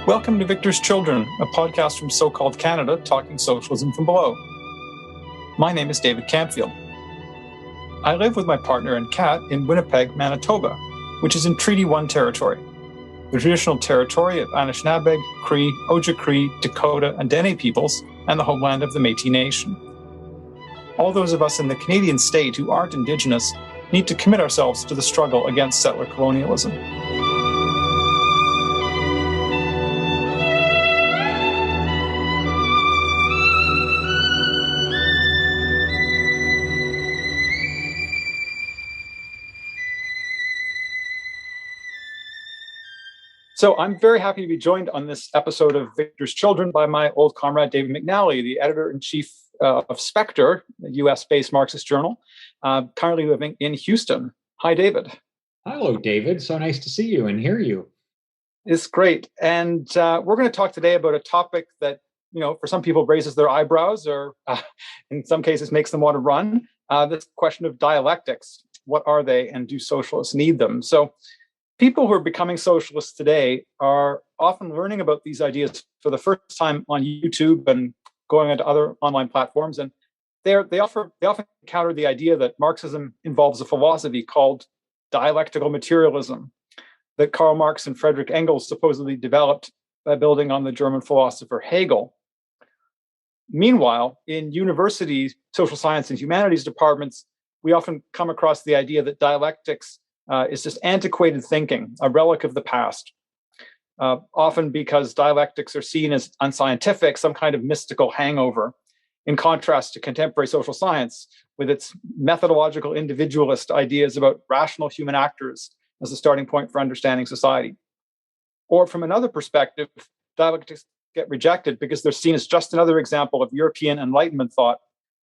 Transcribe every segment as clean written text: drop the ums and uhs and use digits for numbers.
Welcome to Victor's Children, a podcast from so-called Canada talking socialism from below. My name is David Campfield. I live with my partner and cat in Winnipeg, Manitoba, which is in Treaty 1 territory, the traditional territory of Anishinaabeg, Cree, Ojibwe, Dakota, and Dene peoples, and the homeland of the Métis Nation. All those of us in the Canadian state who aren't Indigenous need to commit ourselves to the struggle against settler colonialism. So I'm very happy to be joined on this episode of Victor's Children by my old comrade, David McNally, the editor-in-chief of Spectre, a US-based Marxist journal, currently living in Houston. Hi, David. Hello, David. So nice to see you and hear you. It's great. And we're going to talk today about a topic that, for some people raises their eyebrows or in some cases makes them want to run. This question of dialectics. What are they and do socialists need them? So people who are becoming socialists today are often learning about these ideas for the first time on YouTube and going into other online platforms. And they often encounter the idea that Marxism involves a philosophy called dialectical materialism that Karl Marx and Friedrich Engels supposedly developed by building on the German philosopher Hegel. Meanwhile, in university social science and humanities departments, we often come across the idea that dialectics is just antiquated thinking, a relic of the past, often because dialectics are seen as unscientific, some kind of mystical hangover, in contrast to contemporary social science with its methodological individualist ideas about rational human actors as a starting point for understanding society. Or from another perspective, dialectics get rejected because they're seen as just another example of European Enlightenment thought,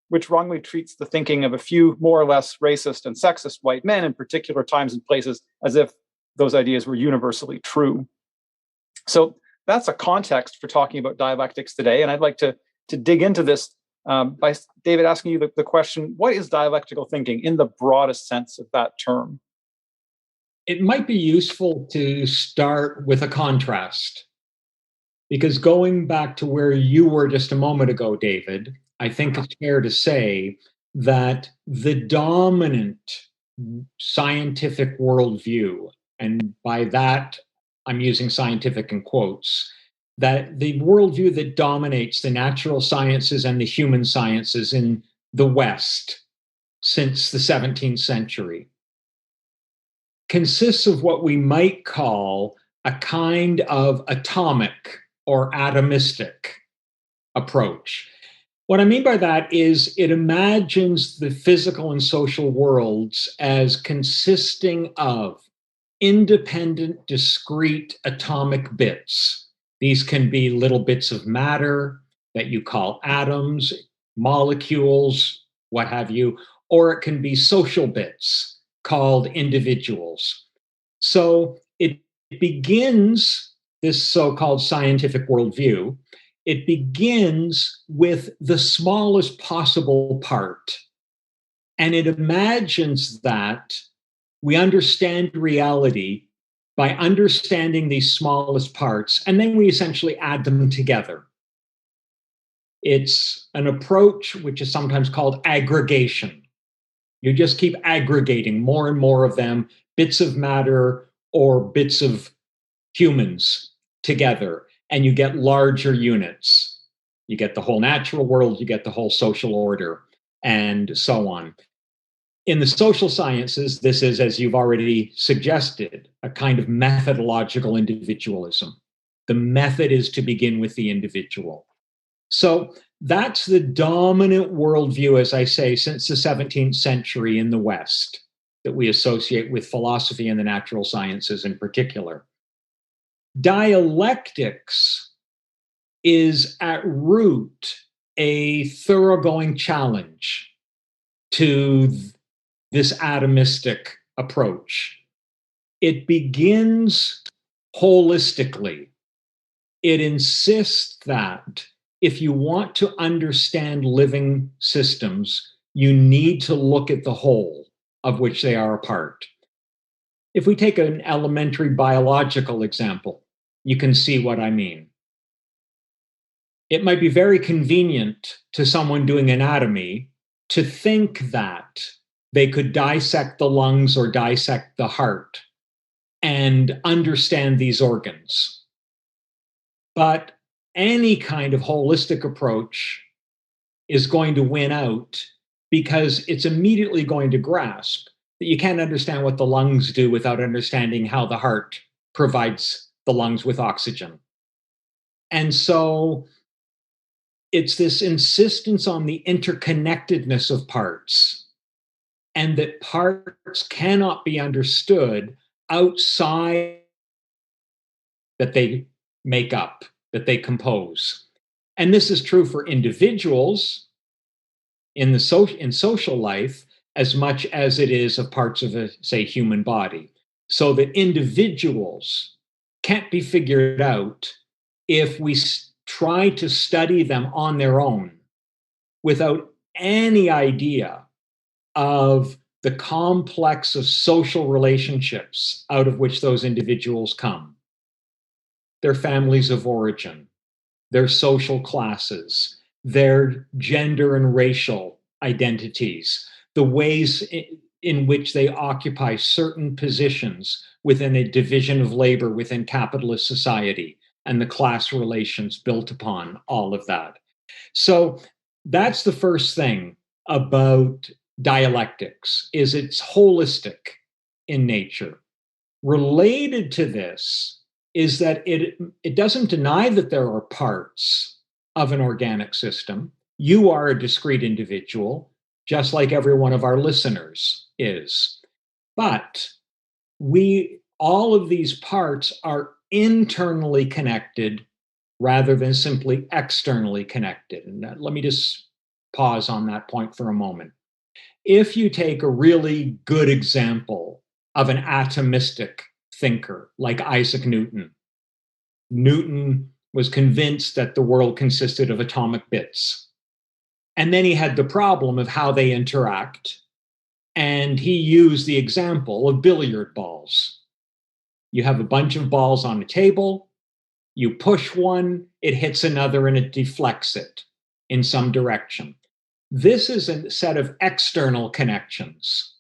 which wrongly treats the thinking of a few more or less racist and sexist white men in particular times and places as if those ideas were universally true. So that's a context for talking about dialectics today. And I'd like to dig into this by, David, asking you the question, what is dialectical thinking in the broadest sense of that term? It might be useful to start with a contrast, because going back to where you were just a moment ago, David, I think it's fair to say that the dominant scientific worldview, and by that I'm using scientific in quotes, that the worldview that dominates the natural sciences and the human sciences in the West since the 17th century consists of what we might call a kind of atomic or atomistic approach. What I mean by that is it imagines the physical and social worlds as consisting of independent, discrete atomic bits. These can be little bits of matter that you call atoms, molecules, what have you, or it can be social bits called individuals. So it begins, this so-called scientific worldview, it begins with the smallest possible part. And it imagines that we understand reality by understanding these smallest parts, and then we essentially add them together. It's an approach which is sometimes called aggregation. You just keep aggregating more and more of them, bits of matter or bits of humans together, and you get larger units. You get the whole natural world, you get the whole social order, and so on. In the social sciences, this is, as you've already suggested, a kind of methodological individualism. The method is to begin with the individual. So that's the dominant worldview, as I say, since the 17th century in the West that we associate with philosophy and the natural sciences in particular. Dialectics is at root a thoroughgoing challenge to this atomistic approach. It begins holistically. It insists that if you want to understand living systems, you need to look at the whole of which they are a part. If we take an elementary biological example, you can see what I mean. It might be very convenient to someone doing anatomy to think that they could dissect the lungs or dissect the heart and understand these organs. But any kind of holistic approach is going to win out because it's immediately going to grasp that you can't understand what the lungs do without understanding how the heart provides the lungs with oxygen. And so it's this insistence on the interconnectedness of parts, and that parts cannot be understood outside that they make up, that they compose. And this is true for individuals in social life as much as it is of parts of a, say, human body. So that individuals can't be figured out if we try to study them on their own without any idea of the complex of social relationships out of which those individuals come, their families of origin, their social classes, their gender and racial identities, the ways in which they occupy certain positions within a division of labor within capitalist society, and the class relations built upon all of that. So that's the first thing about dialectics, is it's holistic in nature. Related to this is that it doesn't deny that there are parts of an organic system. You are a discrete individual, just like every one of our listeners is. But all of these parts are internally connected rather than simply externally connected. And let me just pause on that point for a moment. If you take a really good example of an atomistic thinker like Isaac Newton, Newton was convinced that the world consisted of atomic bits. And then he had the problem of how they interact. And he used the example of billiard balls. You have a bunch of balls on a table. You push one, it hits another, and it deflects it in some direction. This is a set of external connections.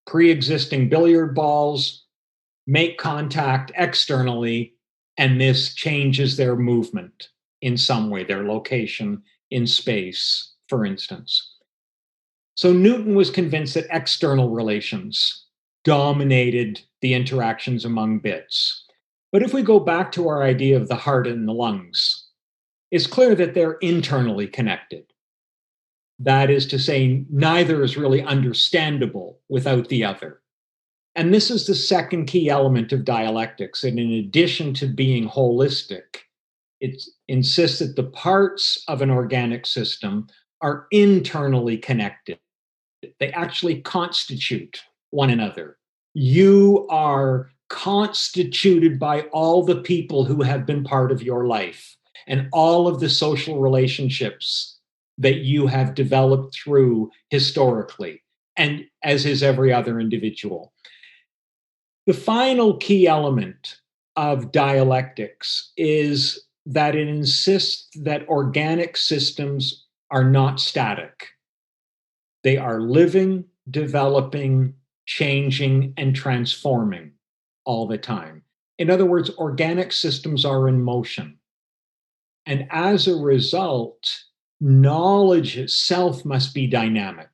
Pre-existing billiard balls make contact externally, and this changes their movement in some way, their location in space, for instance. So Newton was convinced that external relations dominated the interactions among bits. But if we go back to our idea of the heart and the lungs, it's clear that they're internally connected. That is to say, neither is really understandable without the other. And this is the second key element of dialectics. And in addition to being holistic, it insists that the parts of an organic system are internally connected. They actually constitute one another. You are constituted by all the people who have been part of your life and all of the social relationships that you have developed through historically, and as is every other individual. The final key element of dialectics is that it insists that organic systems are not static. They are living, developing, changing, and transforming all the time. In other words, organic systems are in motion. And as a result, knowledge itself must be dynamic.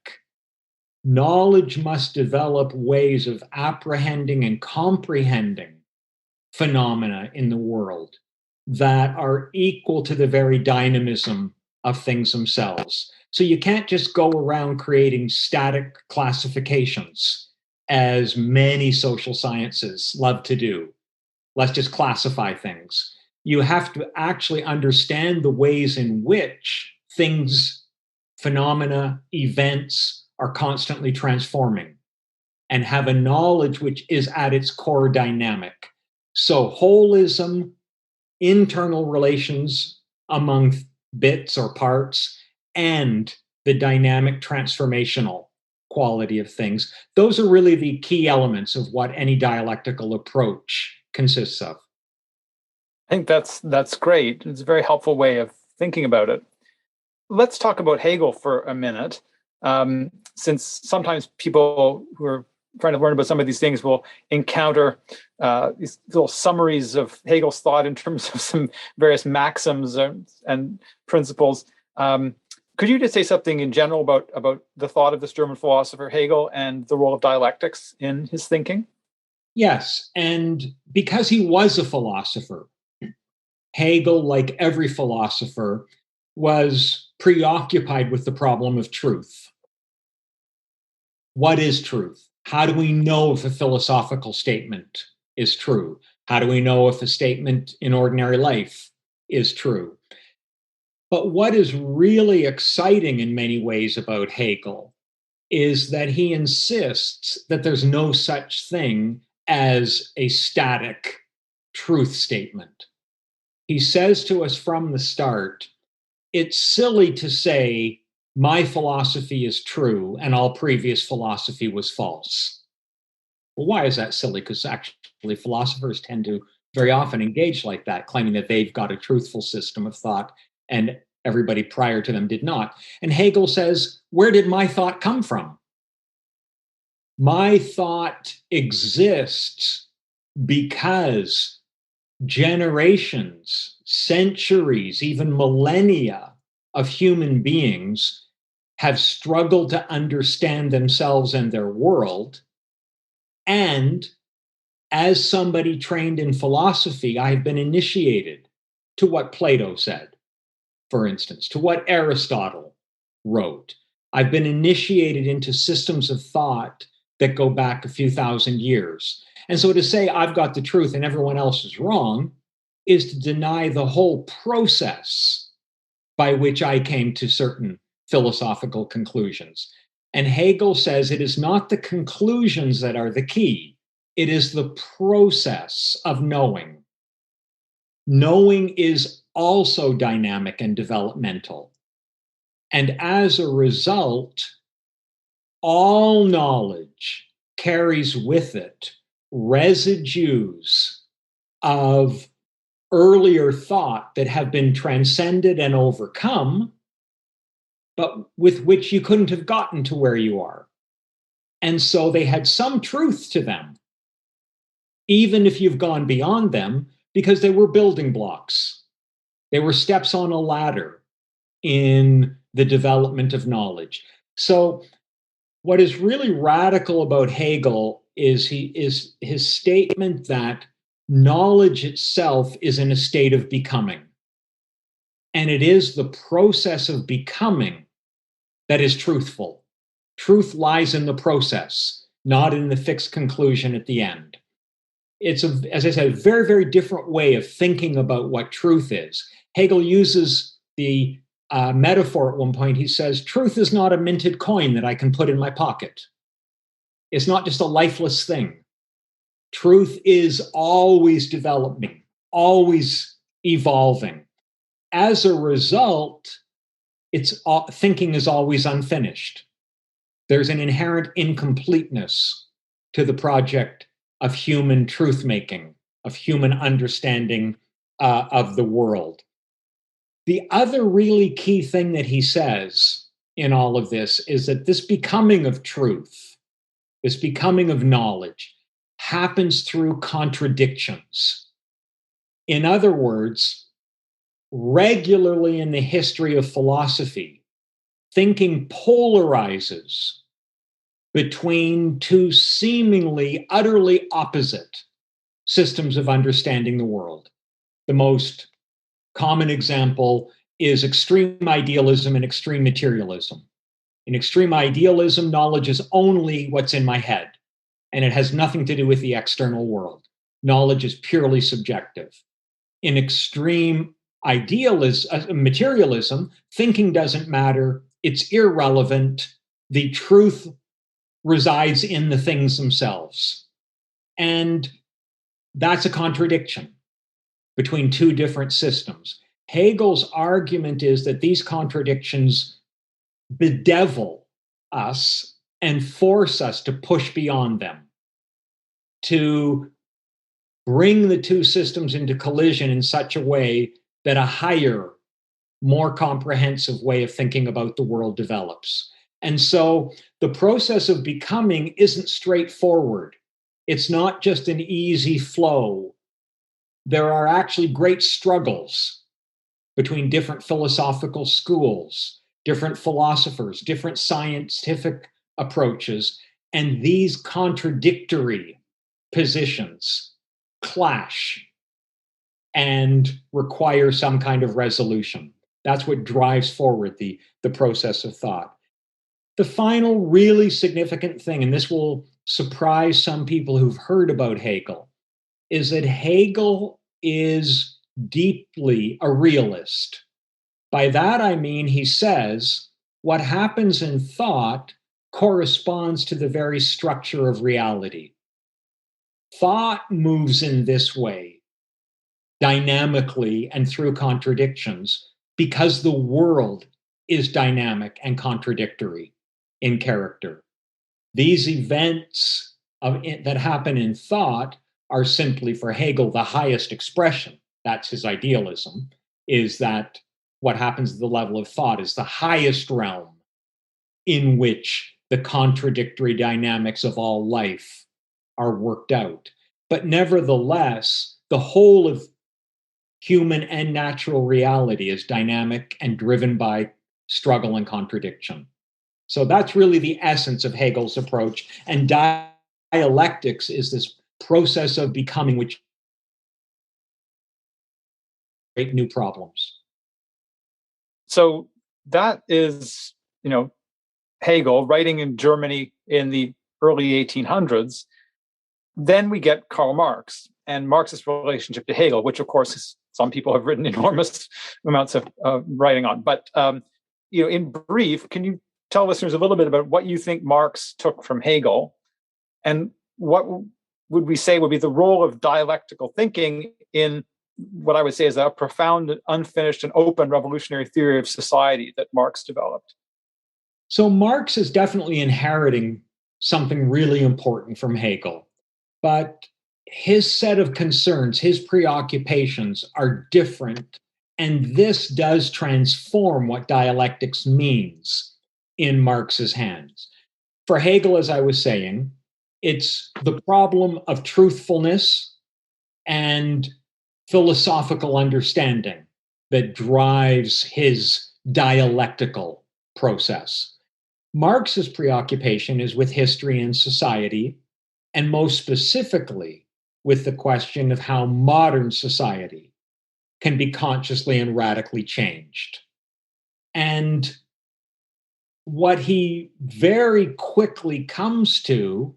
Knowledge must develop ways of apprehending and comprehending phenomena in the world that are equal to the very dynamism of things themselves. So you can't just go around creating static classifications, as many social sciences love to do. Let's just classify things. You have to actually understand the ways in which things, phenomena, events are constantly transforming, and have a knowledge which is at its core dynamic. So holism, internal relations among bits or parts, and the dynamic transformational quality of things. Those are really the key elements of what any dialectical approach consists of. think that's great. It's a very helpful way of thinking about it. Let's talk about Hegel for a minute, since sometimes people who are trying to learn about some of these things will encounter these little summaries of Hegel's thought in terms of some various maxims and principles. Could you just say something in general about the thought of this German philosopher Hegel and the role of dialectics in his thinking? Yes, and because he was a philosopher, Hegel, like every philosopher, was preoccupied with the problem of truth. What is truth? How do we know if a philosophical statement is true? How do we know if a statement in ordinary life is true? But what is really exciting in many ways about Hegel is that he insists that there's no such thing as a static truth statement. He says to us from the start, it's silly to say my philosophy is true and all previous philosophy was false. Well, why is that silly? Because actually philosophers tend to very often engage like that, claiming that they've got a truthful system of thought and everybody prior to them did not. And Hegel says, where did my thought come from? My thought exists because generations, centuries, even millennia of human beings have struggled to understand themselves and their world. And as somebody trained in philosophy, I have been initiated to what Plato said, for instance, to what Aristotle wrote. I've been initiated into systems of thought that go back a few thousand years. And so to say I've got the truth and everyone else is wrong is to deny the whole process by which I came to certain philosophical conclusions. And Hegel says it is not the conclusions that are the key, it is the process of knowing. Knowing is also dynamic and developmental. And as a result, all knowledge carries with it residues of earlier thought that have been transcended and overcome, but with which you couldn't have gotten to where you are. And so they had some truth to them, even if you've gone beyond them, because they were building blocks. They were steps on a ladder in the development of knowledge. So what is really radical about Hegel is his statement that knowledge itself is in a state of becoming. And it is the process of becoming that is truthful. Truth lies in the process, not in the fixed conclusion at the end. It's, as I said, a very, very different way of thinking about what truth is. Hegel uses the metaphor at one point. He says, truth is not a minted coin that I can put in my pocket. It's not just a lifeless thing. Truth is always developing, always evolving. As a result, thinking is always unfinished. There's an inherent incompleteness to the project of human truth-making, of human understanding of the world. The other really key thing that he says in all of this is that this becoming of truth, this becoming of knowledge, happens through contradictions. In other words, regularly in the history of philosophy, thinking polarizes between two seemingly utterly opposite systems of understanding the world. The most common example is extreme idealism and extreme materialism. In extreme idealism, knowledge is only what's in my head, and it has nothing to do with the external world. Knowledge is purely subjective. In extreme materialism, thinking doesn't matter, it's irrelevant, the truth resides in the things themselves. And that's a contradiction between two different systems. Hegel's argument is that these contradictions bedevil us and force us to push beyond them, to bring the two systems into collision in such a way that a higher, more comprehensive way of thinking about the world develops. And so the process of becoming isn't straightforward. It's not just an easy flow. There are actually great struggles between different philosophical schools, different philosophers, different scientific approaches, and these contradictory positions clash and require some kind of resolution. That's what drives forward the process of thought. The final really significant thing, and this will surprise some people who've heard about Hegel, is that Hegel is deeply a realist. By that I mean he says what happens in thought corresponds to the very structure of reality. Thought moves in this way, dynamically and through contradictions, because the world is dynamic and contradictory in character. These events that happen in thought are simply, for Hegel, the highest expression. That's his idealism, is that what happens at the level of thought is the highest realm in which the contradictory dynamics of all life are worked out. But nevertheless, the whole of human and natural reality is dynamic and driven by struggle and contradiction. So that's really the essence of Hegel's approach. And dialectics is this process of becoming, which create new problems. So that is, Hegel writing in Germany in the early 1800s. Then we get Karl Marx and Marx's relationship to Hegel, which of course some people have written enormous amounts of writing on. But in brief, can you tell listeners a little bit about what you think Marx took from Hegel, and what would we say would be the role of dialectical thinking in what I would say is a profound, unfinished, and open revolutionary theory of society that Marx developed? So Marx is definitely inheriting something really important from Hegel, but his set of concerns, his preoccupations are different, and this does transform what dialectics means in Marx's hands. For Hegel, as I was saying, it's the problem of truthfulness and philosophical understanding that drives his dialectical process. Marx's preoccupation is with history and society, and most specifically with the question of how modern society can be consciously and radically changed. And what he very quickly comes to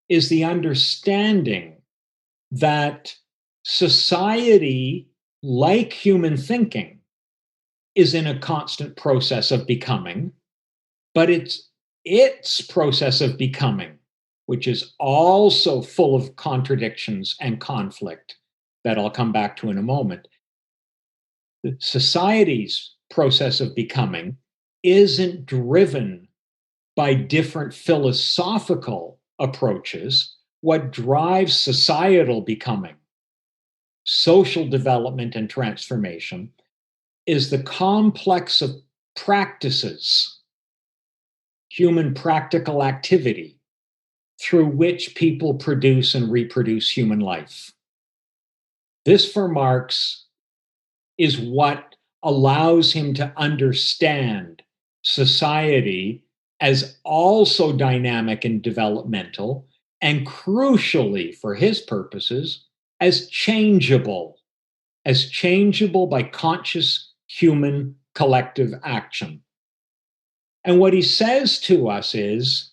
is the understanding that society, like human thinking, is in a constant process of becoming, but it's its process of becoming, which is also full of contradictions and conflict that I'll come back to in a moment. The society's process of becoming isn't driven by different philosophical approaches. What drives societal becoming, social development and transformation, is the complex of practices, human practical activity, through which people produce and reproduce human life. This, for Marx, is what allows him to understand society as also dynamic and developmental, and crucially for his purposes, as changeable by conscious human collective action. And what he says to us is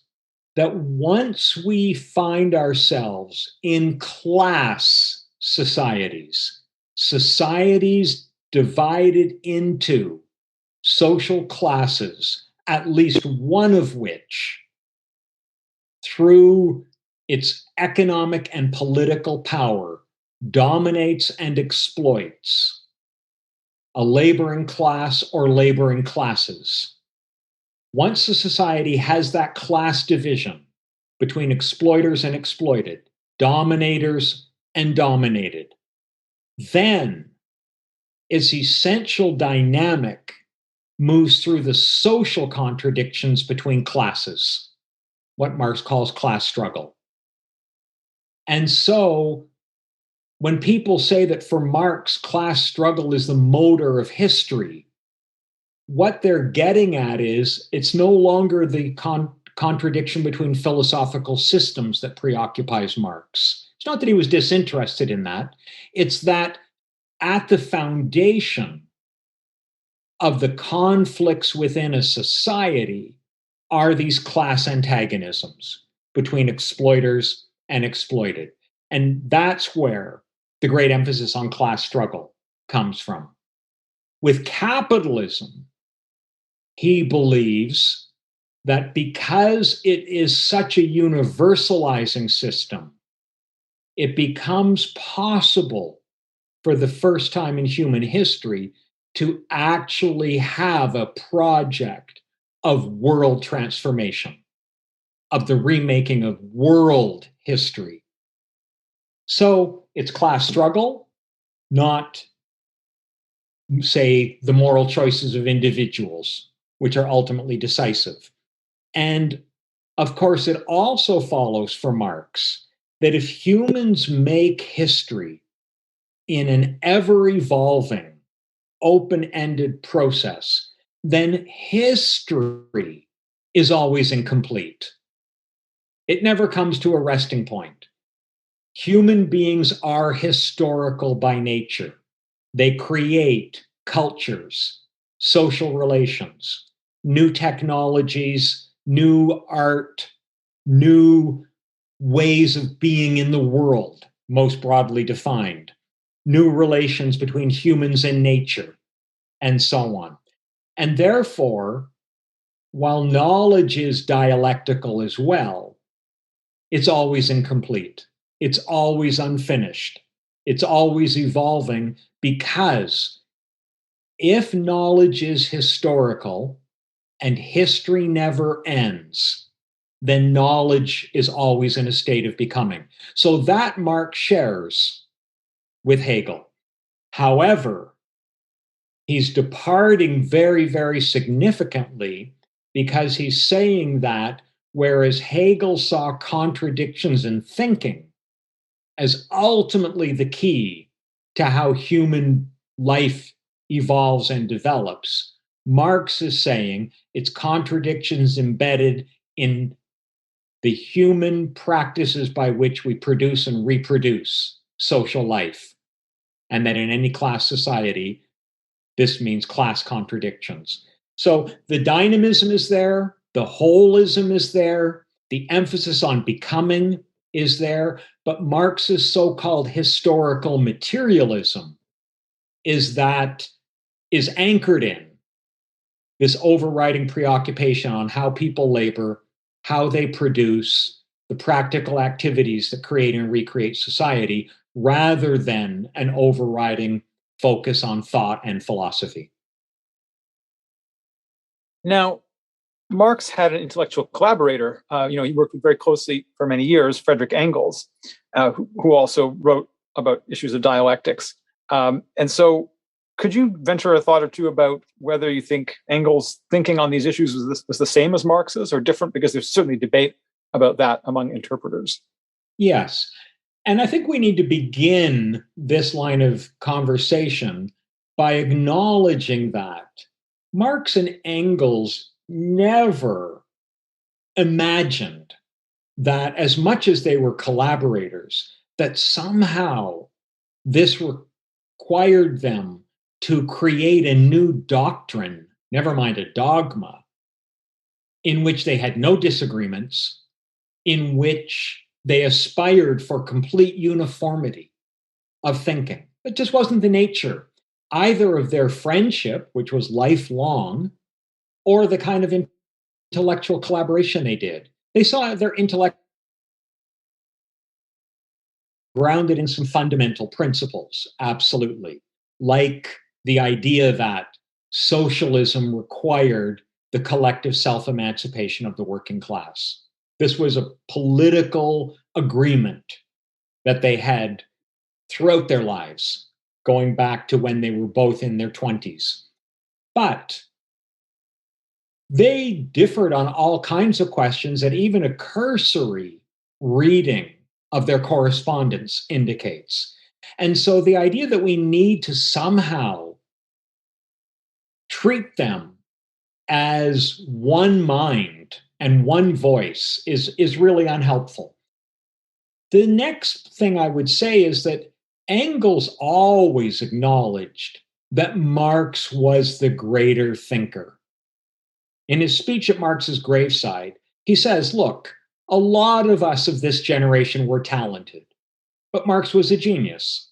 that once we find ourselves in class societies divided into social classes, at least one of which, through its economic and political power, dominates and exploits a laboring class or laboring classes. Once a society has that class division between exploiters and exploited, dominators and dominated. Then its essential dynamic moves through the social contradictions between classes, what Marx calls class struggle. And so when people say that for Marx, class struggle is the motor of history, what they're getting at is it's no longer the contradiction between philosophical systems that preoccupies Marx. It's not that he was disinterested in that. It's that at the foundation of the conflicts within a society are these class antagonisms between exploiters and exploited. And that's where the great emphasis on class struggle comes from. With capitalism, he believes that because it is such a universalizing system, it becomes possible for the first time in human history to actually have a project of world transformation, of the remaking of world history. So it's class struggle, not, say, the moral choices of individuals, which are ultimately decisive. And of course, it also follows for Marx that if humans make history in an ever evolving, open-ended process, then history is always incomplete. It never comes to a resting point. Human beings are historical by nature. They create cultures, social relations, new technologies, new art, new ways of being in the world, most broadly defined, new relations between humans and nature, and so on. And therefore, while knowledge is dialectical as well, it's always incomplete. It's always unfinished. It's always evolving, because if knowledge is historical and history never ends, then knowledge is always in a state of becoming. So that Marx shares with Hegel. However, he's departing very, very significantly, because he's saying that whereas Hegel saw contradictions in thinking as ultimately the key to how human life evolves and develops, Marx is saying it's contradictions embedded in the human practices by which we produce and reproduce social life. And that in any class society, this means class contradictions. So the dynamism is there, the holism is there, the emphasis on becoming is there, but Marx's so-called historical materialism is anchored in this overriding preoccupation on how people labor, how they produce, the practical activities that create and recreate society, rather than an overriding focus on thought and philosophy. Now, Marx had an intellectual collaborator. He worked very closely for many years, Friedrich Engels, who also wrote about issues of dialectics. And so, could you venture a thought or two about whether you think Engels' thinking on these issues was the same as Marx's or different? Because there's certainly debate about that among interpreters. Yes. And I think we need to begin this line of conversation by acknowledging that Marx and Engels never imagined that, as much as they were collaborators, that somehow this required them to create a new doctrine, never mind a dogma, in which they had no disagreements, in which they aspired for complete uniformity of thinking. It just wasn't the nature either of their friendship, which was lifelong, or the kind of intellectual collaboration they did. They saw their intellect grounded in some fundamental principles, absolutely, like the idea that socialism required the collective self-emancipation of the working class. This was a political agreement that they had throughout their lives, going back to when they were both in their 20s. But they differed on all kinds of questions that even a cursory reading of their correspondence indicates. And so the idea that we need to somehow treat them as one mind and one voice is really unhelpful. The next thing I would say is that Engels always acknowledged that Marx was the greater thinker. In his speech at Marx's graveside, he says, look, a lot of us of this generation were talented, but Marx was a genius.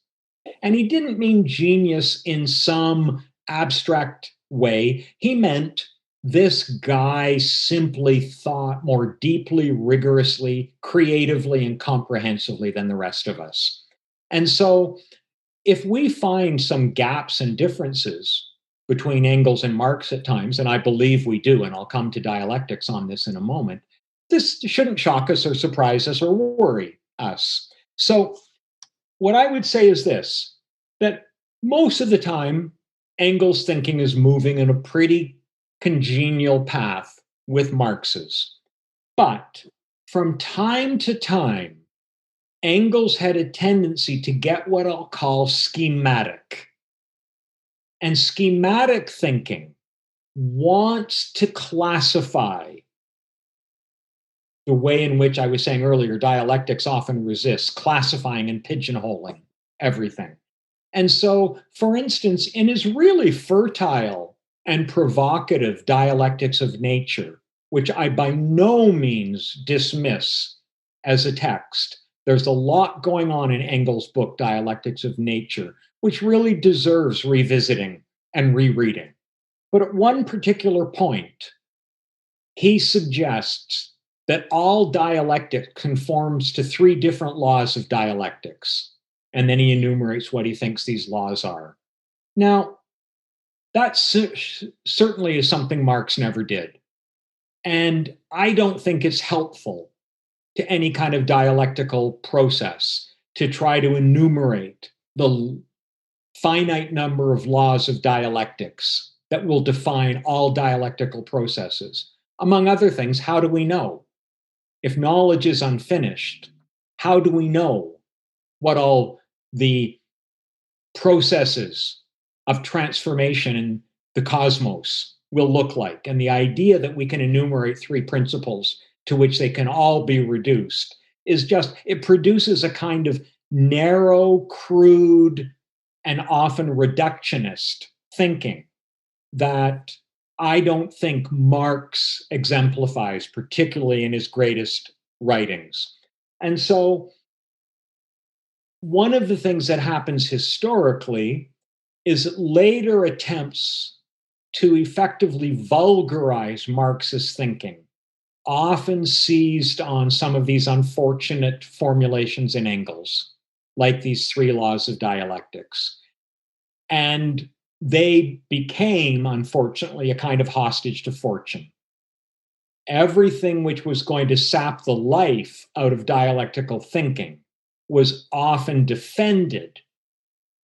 And he didn't mean genius in some abstract way. He meant this guy simply thought more deeply, rigorously, creatively, and comprehensively than the rest of us. And so if we find some gaps and differences between Engels and Marx at times, and I believe we do, and I'll come to dialectics on this in a moment, this shouldn't shock us or surprise us or worry us. So what I would say is this, that most of the time, Engels' thinking is moving in a pretty congenial path with Marx's. But from time to time, Engels had a tendency to get what I'll call schematic. And schematic thinking wants to classify the way in which I was saying earlier, dialectics often resists classifying and pigeonholing everything. And so, for instance, in his really fertile and provocative Dialectics of Nature, which I by no means dismiss as a text, there's a lot going on in Engels' book, Dialectics of Nature, which really deserves revisiting and rereading. But at one particular point, he suggests that all dialectic conforms to three different laws of dialectics. And then he enumerates what he thinks these laws are. Now, that certainly is something Marx never did. And I don't think it's helpful to any kind of dialectical process to try to enumerate the finite number of laws of dialectics that will define all dialectical processes. Among other things, how do we know? If knowledge is unfinished, how do we know what all the processes of transformation in the cosmos will look like? And the idea that we can enumerate three principles to which they can all be reduced is just, it produces a kind of narrow, crude, and often reductionist thinking that I don't think Marx exemplifies, particularly in his greatest writings. And so one of the things that happens historically is that later attempts to effectively vulgarize Marxist thinking often seized on some of these unfortunate formulations in Engels, like these three laws of dialectics. And they became, unfortunately, a kind of hostage to fortune. Everything which was going to sap the life out of dialectical thinking was often defended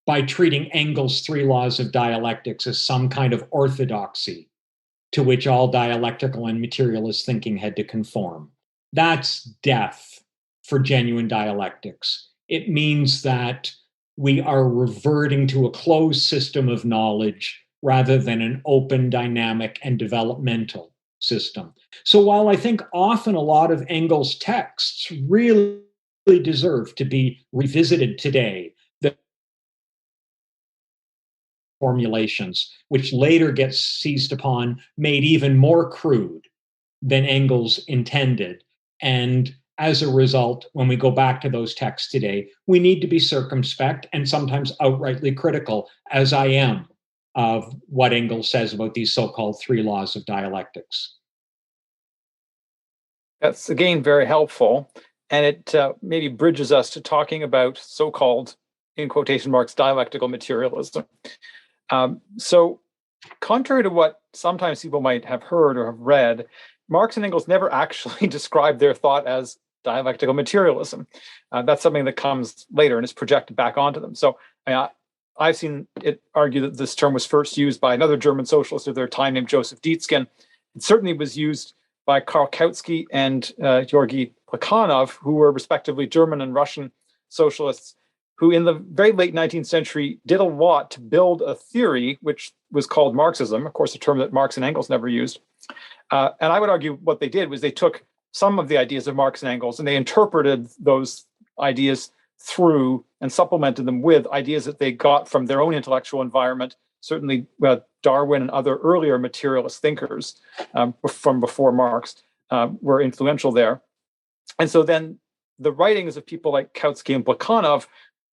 by treating Engels' three laws of dialectics as some kind of orthodoxy to which all dialectical and materialist thinking had to conform. That's death for genuine dialectics. It means that we are reverting to a closed system of knowledge rather than an open, dynamic, and developmental system. So while I think often a lot of Engels' texts really deserve to be revisited today, the formulations, which later get seized upon, made even more crude than Engels intended. And as a result, when we go back to those texts today, we need to be circumspect and sometimes outrightly critical, as I am, of what Engels says about these so-called three laws of dialectics. That's, again, very helpful. And it maybe bridges us to talking about so-called, in quotation marks, dialectical materialism. So contrary to what sometimes people might have heard or have read, Marx and Engels never actually described their thought as dialectical materialism. That's something that comes later and is projected back onto them. So I've seen it argue that this term was first used by another German socialist of their time named Joseph Dietzken. It certainly was used by Karl Kautsky and Georgy Plekhanov, who were respectively German and Russian socialists, who in the very late 19th century did a lot to build a theory which was called Marxism, of course, a term that Marx and Engels never used. And I would argue what they did was they took some of the ideas of Marx and Engels and they interpreted those ideas through and supplemented them with ideas that they got from their own intellectual environment. Certainly Darwin and other earlier materialist thinkers from before Marx were influential there. And so then the writings of people like Kautsky and Plekhanov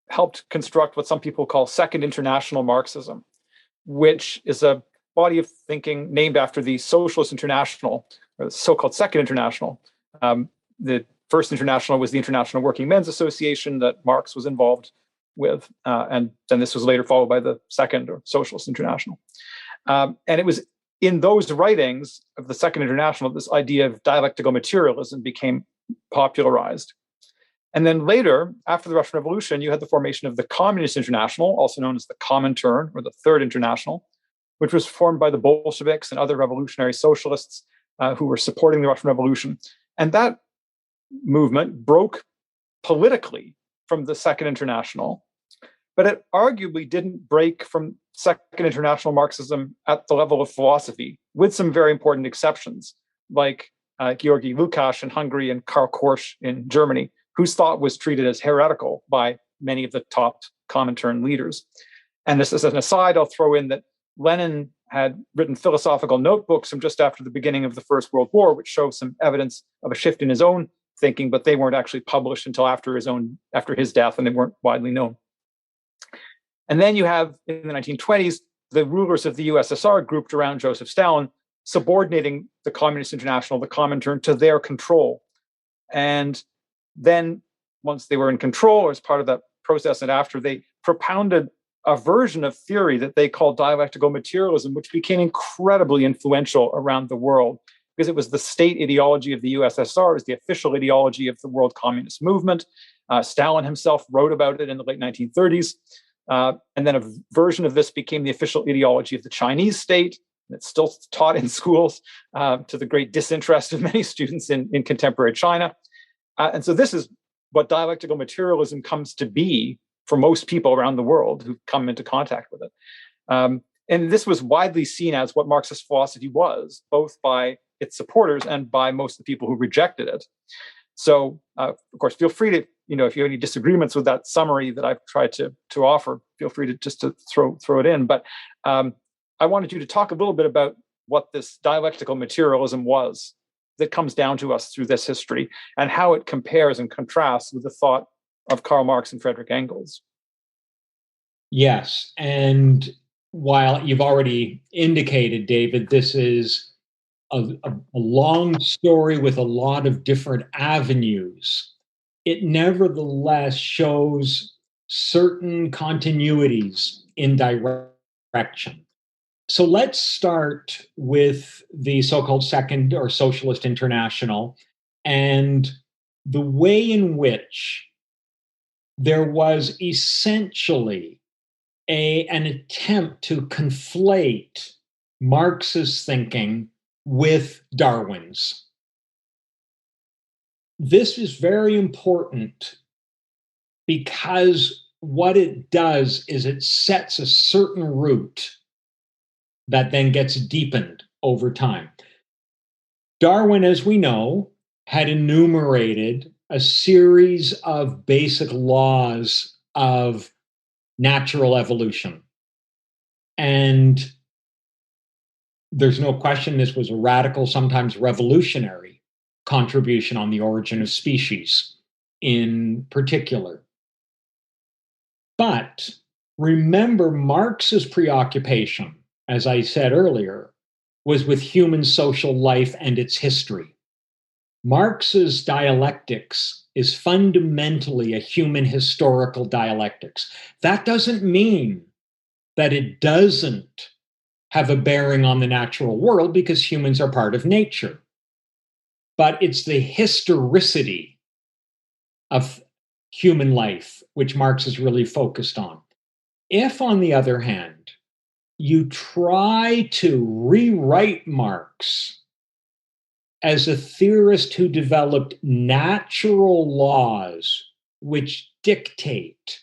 helped construct what some people call Second International Marxism, which is a body of thinking named after the Socialist International, or the so-called Second International. The First International was the International Working Men's Association that Marx was involved with, and then this was later followed by the Second or Socialist International. And it was in those writings of the Second International this idea of dialectical materialism became popularized. And then later, after the Russian Revolution, you had the formation of the Communist International, also known as the Comintern or the Third International, which was formed by the Bolsheviks and other revolutionary socialists who were supporting the Russian Revolution. And that movement broke politically from the Second International, but it arguably didn't break from Second International Marxism at the level of philosophy, with some very important exceptions, like Georgy Lukács in Hungary and Karl Korsch in Germany, whose thought was treated as heretical by many of the top Comintern leaders. And this is an aside, I'll throw in that Lenin had written philosophical notebooks from just after the beginning of the First World War, which show some evidence of a shift in his own thinking, but they weren't actually published until after his death, and they weren't widely known. And then you have, in the 1920s, the rulers of the USSR grouped around Joseph Stalin, subordinating the Communist International, the Comintern, to their control. And then once they were in control, or as part of that process and after, they propounded a version of theory that they called dialectical materialism, which became incredibly influential around the world because it was the state ideology of the USSR, it was the official ideology of the world communist movement. Stalin himself wrote about it in the late 1930s. And then a version of this became the official ideology of the Chinese state. It's still taught in schools to the great disinterest of many students in contemporary China. And so this is what dialectical materialism comes to be for most people around the world who come into contact with it. And this was widely seen as what Marxist philosophy was, both by its supporters and by most of the people who rejected it. So, of course, feel free to, if you have any disagreements with that summary that I've tried to offer, feel free to just to throw it in. But I wanted you to talk a little bit about what this dialectical materialism was that comes down to us through this history and how it compares and contrasts with the thought of Karl Marx and Friedrich Engels. Yes. And while you've already indicated, David, this is a long story with a lot of different avenues, it nevertheless shows certain continuities in direction. So let's start with the so-called Second or Socialist International and the way in which there was essentially an attempt to conflate Marxist thinking with Darwin's. This is very important because what it does is it sets a certain route that then gets deepened over time. Darwin, as we know, had enumerated a series of basic laws of natural evolution. And there's no question this was a radical, sometimes revolutionary contribution on the origin of species in particular. But remember, Marx's preoccupation, as I said earlier, was with human social life and its history. Marx's dialectics is fundamentally a human historical dialectics. That doesn't mean that it doesn't have a bearing on the natural world because humans are part of nature. But it's the historicity of human life, which Marx is really focused on. If, on the other hand, you try to rewrite Marx as a theorist who developed natural laws which dictate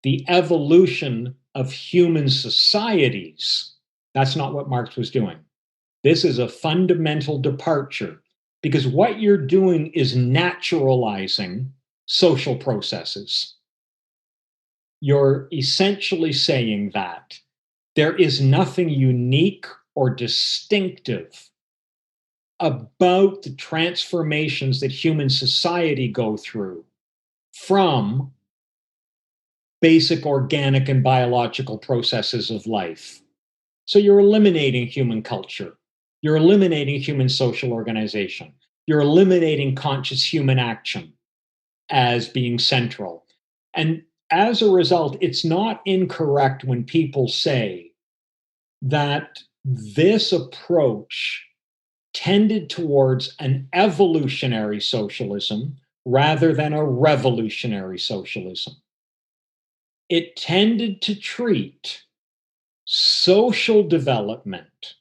the evolution of human societies, that's not what Marx was doing. This is a fundamental departure, because what you're doing is naturalizing social processes. You're essentially saying that there is nothing unique or distinctive about the transformations that human society go through from basic organic and biological processes of life. So you're eliminating human culture. You're eliminating human social organization. You're eliminating conscious human action as being central. And as a result, it's not incorrect when people say that this approach tended towards an evolutionary socialism rather than a revolutionary socialism. It tended to treat social development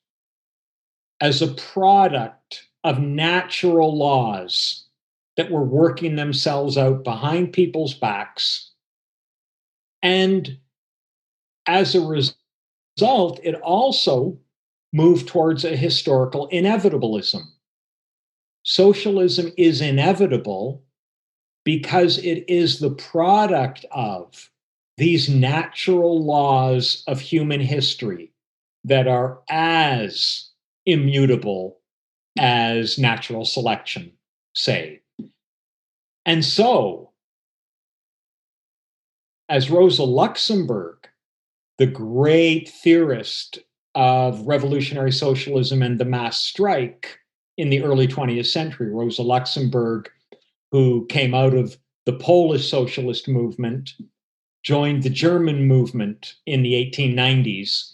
as a product of natural laws that were working themselves out behind people's backs. And as a result, it also moved towards a historical inevitabilism. Socialism is inevitable because it is the product of these natural laws of human history that are as immutable as natural selection, say. And so, as Rosa Luxemburg, the great theorist of revolutionary socialism and the mass strike in the early 20th century, Rosa Luxemburg, who came out of the Polish socialist movement, joined the German movement in the 1890s,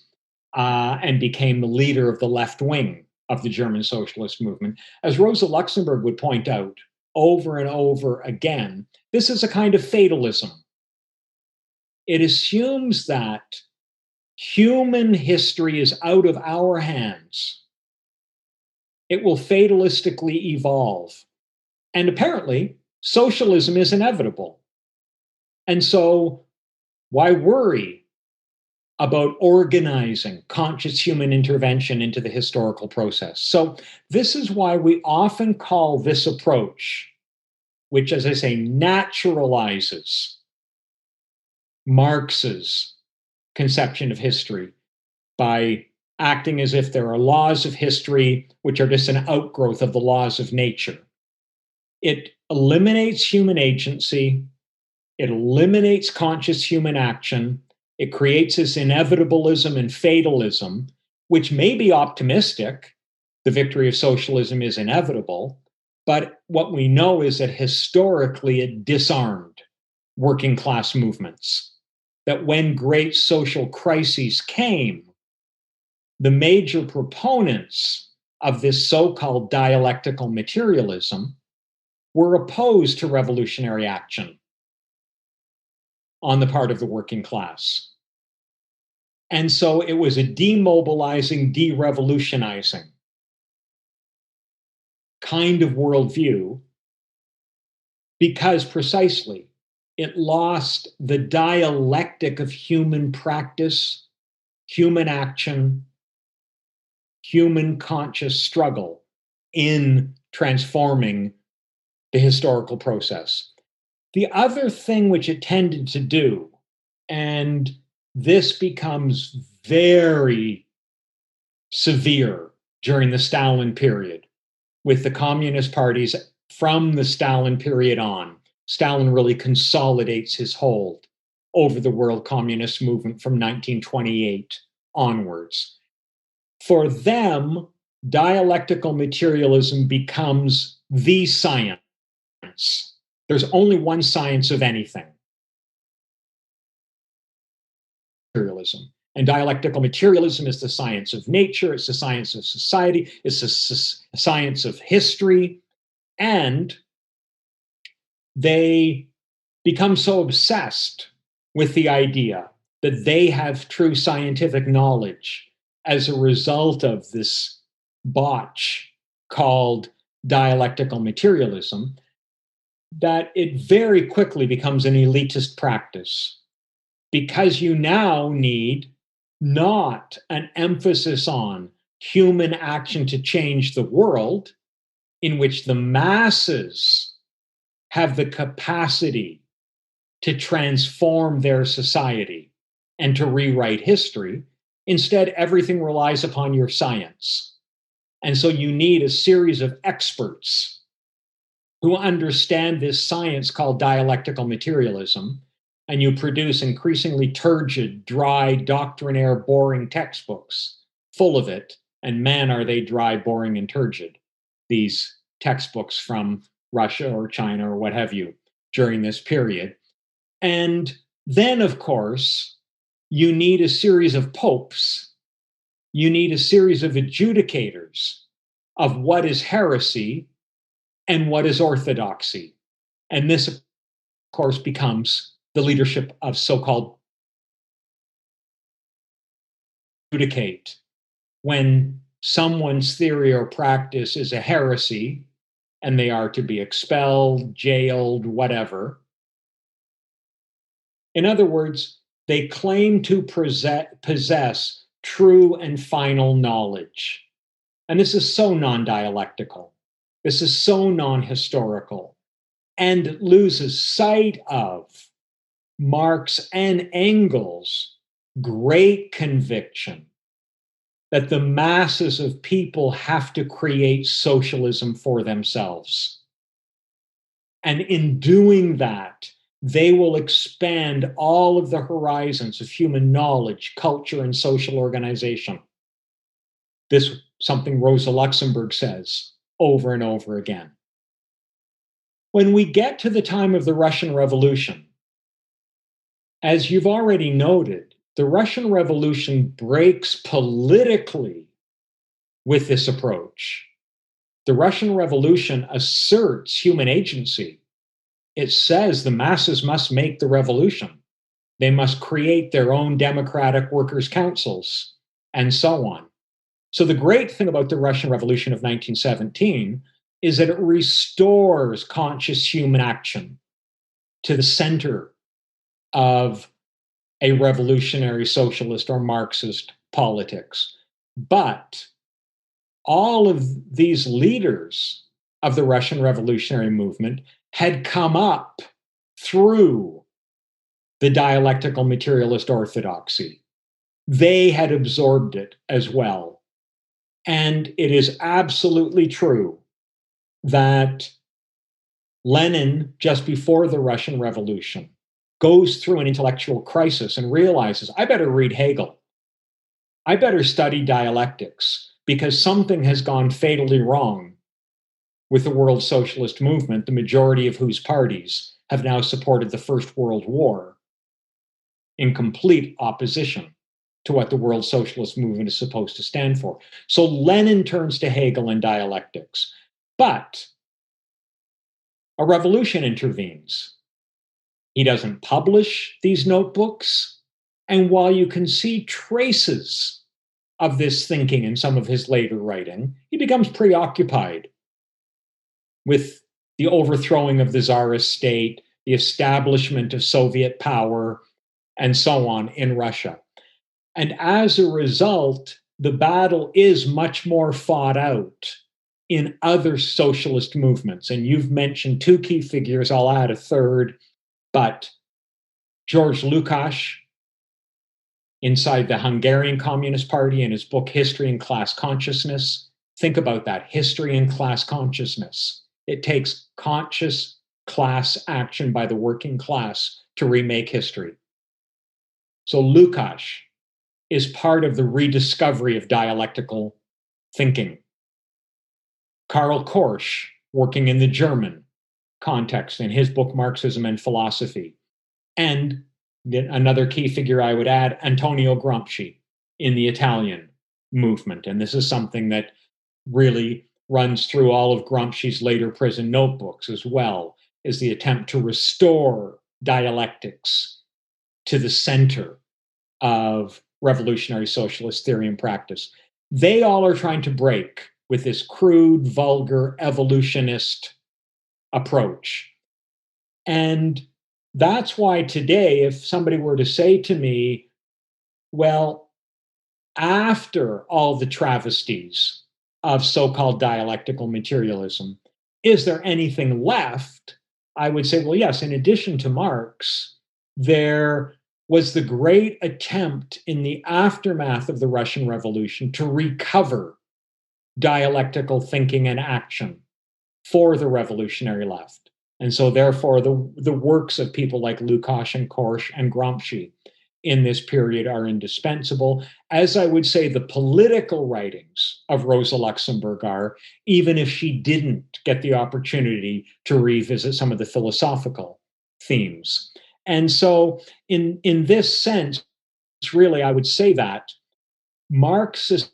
and became the leader of the left wing of the German socialist movement. As Rosa Luxemburg would point out over and over again, this is a kind of fatalism. It assumes that human history is out of our hands. It will fatalistically evolve. And apparently, socialism is inevitable. And so, why worry about organizing conscious human intervention into the historical process? So, this is why we often call this approach, which, as I say, naturalizes Marx's conception of history by acting as if there are laws of history which are just an outgrowth of the laws of nature. It eliminates human agency. It eliminates conscious human action. It creates this inevitabilism and fatalism, which may be optimistic. The victory of socialism is inevitable. But what we know is that historically it disarmed working class movements. That when great social crises came, the major proponents of this so-called dialectical materialism were opposed to revolutionary action on the part of the working class. And so it was a demobilizing, de-revolutionizing kind of worldview, because precisely it lost the dialectic of human practice, human action, human conscious struggle in transforming the historical process. The other thing which it tended to do, and this becomes very severe during the Stalin period, with the communist parties from the Stalin period on. Stalin really consolidates his hold over the world communist movement from 1928 onwards. For them, dialectical materialism becomes the science. There's only one science of anything: materialism. And dialectical materialism is the science of nature, it's the science of society, it's the science of history. And they become so obsessed with the idea that they have true scientific knowledge as a result of this botch called dialectical materialism, that it very quickly becomes an elitist practice, because you now need not an emphasis on human action to change the world, in which the masses have the capacity to transform their society and to rewrite history. Instead, everything relies upon your science. And so you need a series of experts who understand this science called dialectical materialism, and you produce increasingly turgid, dry, doctrinaire, boring textbooks full of it. And man, are they dry, boring, and turgid, these textbooks from Russia or China or what have you during this period. And then, of course, you need a series of popes. You need a series of adjudicators of what is heresy and what is orthodoxy. And this, of course, becomes the leadership of so-called adjudicate. When someone's theory or practice is a heresy and they are to be expelled, jailed, whatever. In other words, they claim to possess true and final knowledge. And this is so non-dialectical. This is so non-historical, and it loses sight of Marx and Engels' great conviction that the masses of people have to create socialism for themselves. And in doing that, they will expand all of the horizons of human knowledge, culture, and social organization. This is something Rosa Luxemburg says over and over again. When we get to the time of the Russian Revolution, as you've already noted, the Russian Revolution breaks politically with this approach. The Russian Revolution asserts human agency. It says the masses must make the revolution. They must create their own democratic workers' councils, and so on. So the great thing about the Russian Revolution of 1917 is that it restores conscious human action to the center of a revolutionary socialist or Marxist politics. But all of these leaders of the Russian revolutionary movement had come up through the dialectical materialist orthodoxy. They had absorbed it as well. And it is absolutely true that Lenin, just before the Russian Revolution, goes through an intellectual crisis and realizes, I better read Hegel. I better study dialectics, because something has gone fatally wrong with the world socialist movement, the majority of whose parties have now supported the First World War in complete opposition to what the world socialist movement is supposed to stand for. So Lenin turns to Hegel and dialectics. But a revolution intervenes. He doesn't publish these notebooks. And while you can see traces of this thinking in some of his later writing, he becomes preoccupied with the overthrowing of the Tsarist state, the establishment of Soviet power, and so on in Russia. And as a result, the battle is much more fought out in other socialist movements. And you've mentioned two key figures, I'll add a third, but George Lukács, inside the Hungarian Communist Party, in his book, History and Class Consciousness. Think about that, history and class consciousness. It takes conscious class action by the working class to remake history. So Lukács is part of the rediscovery of dialectical thinking. Karl Korsch, working in the German context in his book, Marxism and Philosophy. And another key figure I would add, Antonio Gramsci in the Italian movement. And this is something that really runs through all of Gramsci's later prison notebooks as well. is the attempt to restore dialectics to the center of revolutionary socialist theory and practice. They all are trying to break with this crude, vulgar, evolutionist approach. And that's why today, if somebody were to say to me, well, after all the travesties of so-called dialectical materialism, is there anything left? I would say, well, yes, in addition to Marx, there was the great attempt in the aftermath of the Russian Revolution to recover dialectical thinking and action for the revolutionary left. And so therefore, the works of people like Lukács and Korsch and Gramsci in this period are indispensable. As I would say, the political writings of Rosa Luxemburg are, even if she didn't get the opportunity to revisit some of the philosophical themes. And so in this sense, really, I would say that Marxism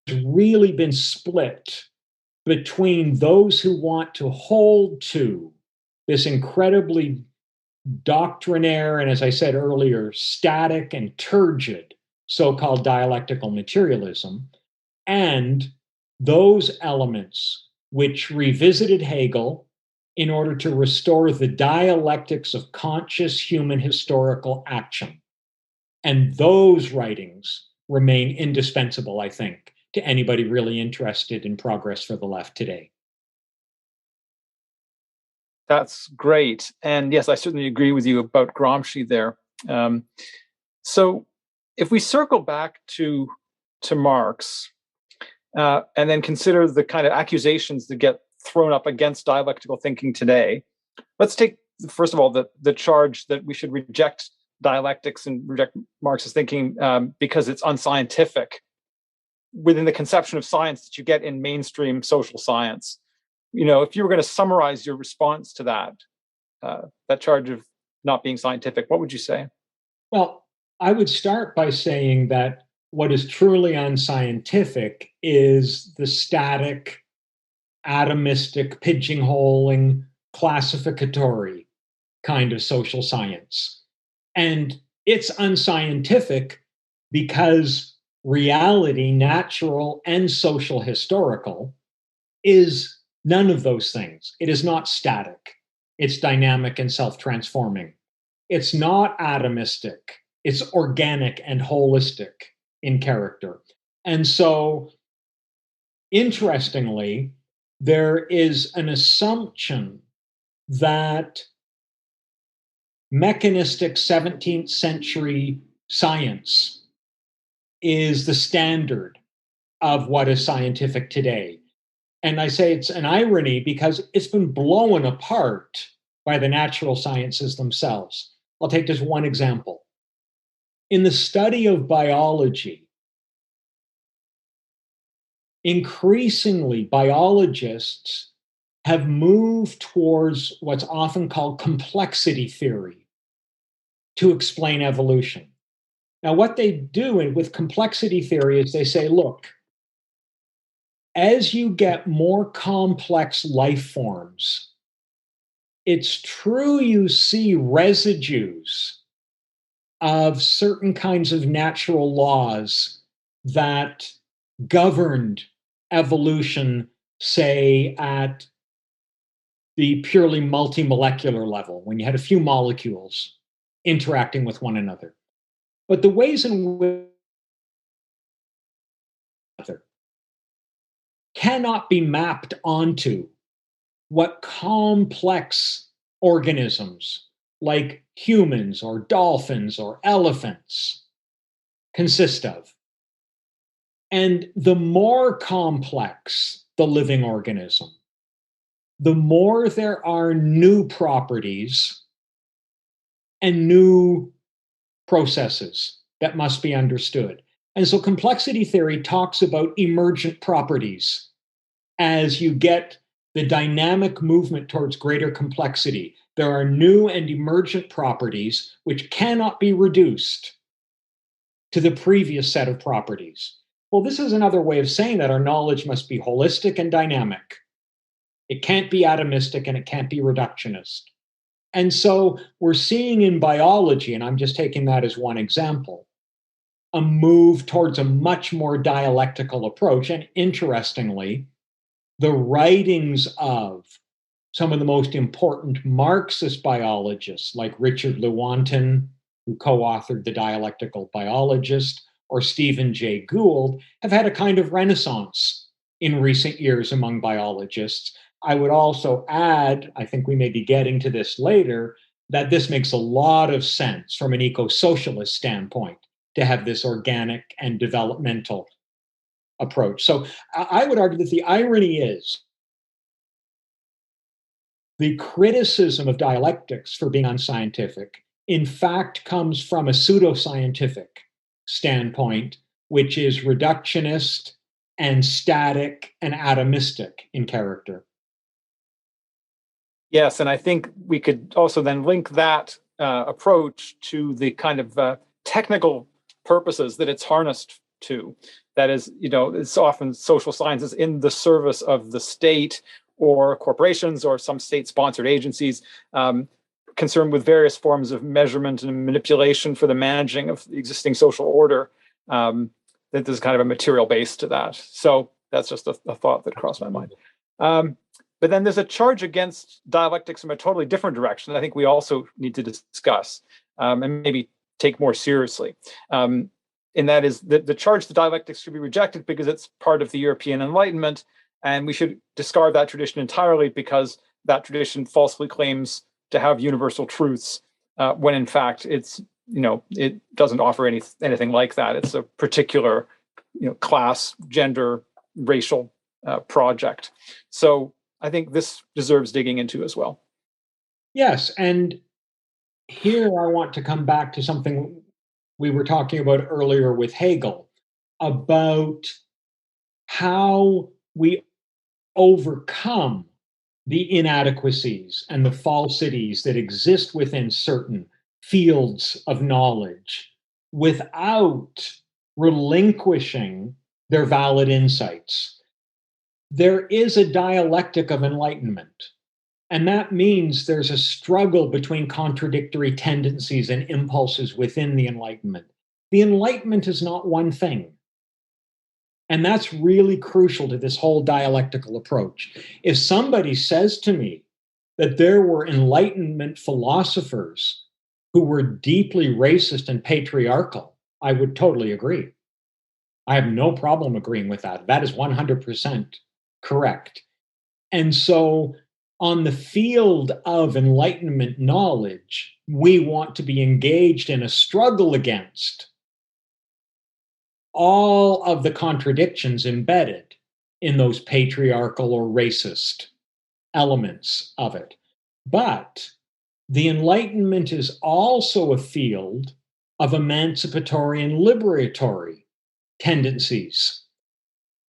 has really been split between those who want to hold to this incredibly doctrinaire and, as I said earlier, static and turgid so-called dialectical materialism, and those elements which revisited Hegel in order to restore the dialectics of conscious human historical action. And those writings remain indispensable, I think, to anybody really interested in progress for the left today. That's great. And yes, I certainly agree with you about Gramsci there. So if we circle back to Marx and then consider the kind of accusations that get thrown up against dialectical thinking today, let's take, first of all, the charge that we should reject dialectics and reject Marxist thinking because it's unscientific within the conception of science that you get in mainstream social science. You know, if you were going to summarize your response to that charge of not being scientific, what would you say? Well, I would start by saying that what is truly unscientific is the static, atomistic, pigeonholing, classificatory kind of social science. And it's unscientific because reality, natural and social historical, is none of those things. It is not static. It's dynamic and self-transforming. It's not atomistic. It's organic and holistic in character. And so, interestingly, there is an assumption that mechanistic 17th century science is the standard of what is scientific today. And I say it's an irony because it's been blown apart by the natural sciences themselves. I'll take just one example. In the study of biology, increasingly biologists have moved towards what's often called complexity theory to explain evolution. Now, what they do with complexity theory is they say, look, as you get more complex life forms, it's true you see residues of certain kinds of natural laws that governed evolution, say, at the purely multimolecular level, when you had a few molecules interacting with one another. But the ways in which cannot be mapped onto what complex organisms like humans or dolphins or elephants consist of. And the more complex the living organism, the more there are new properties and new processes that must be understood. And so complexity theory talks about emergent properties as you get the dynamic movement towards greater complexity. There are new and emergent properties which cannot be reduced to the previous set of properties. Well, this is another way of saying that our knowledge must be holistic and dynamic. It can't be atomistic and it can't be reductionist. And so we're seeing in biology, and I'm just taking that as one example, a move towards a much more dialectical approach. And interestingly, the writings of some of the most important Marxist biologists, like Richard Lewontin, who co-authored The Dialectical Biologist, or Stephen Jay Gould, have had a kind of renaissance in recent years among biologists. I would also add, I think we may be getting to this later, that this makes a lot of sense from an eco-socialist standpoint to have this organic and developmental approach. So I would argue that the irony is the criticism of dialectics for being unscientific, in fact, comes from a pseudoscientific standpoint, which is reductionist and static and atomistic in character. Yes, and I think we could also then link that approach to the kind of technical purposes that it's harnessed to. That is, it's often social sciences in the service of the state or corporations or some state-sponsored agencies concerned with various forms of measurement and manipulation for the managing of the existing social order. That there's kind of a material base to that. So that's just a thought that crossed my mind. But then there's a charge against dialectics from a totally different direction that I think we also need to discuss and maybe take more seriously. And that is the charge that dialectics should be rejected because it's part of the European Enlightenment, and we should discard that tradition entirely because that tradition falsely claims to have universal truths when in fact it doesn't offer anything like that. It's a particular class, gender, racial project. So I think this deserves digging into as well. Yes, and here I want to come back to something we were talking about earlier with Hegel about how we overcome the inadequacies and the falsities that exist within certain fields of knowledge without relinquishing their valid insights. There is a dialectic of enlightenment, and that means there's a struggle between contradictory tendencies and impulses within the Enlightenment. The Enlightenment is not one thing. And that's really crucial to this whole dialectical approach. If somebody says to me that there were Enlightenment philosophers who were deeply racist and patriarchal, I would totally agree. I have no problem agreeing with that. That is 100% correct. And so on the field of Enlightenment knowledge, we want to be engaged in a struggle against all of the contradictions embedded in those patriarchal or racist elements of it. But the Enlightenment is also a field of emancipatory and liberatory tendencies.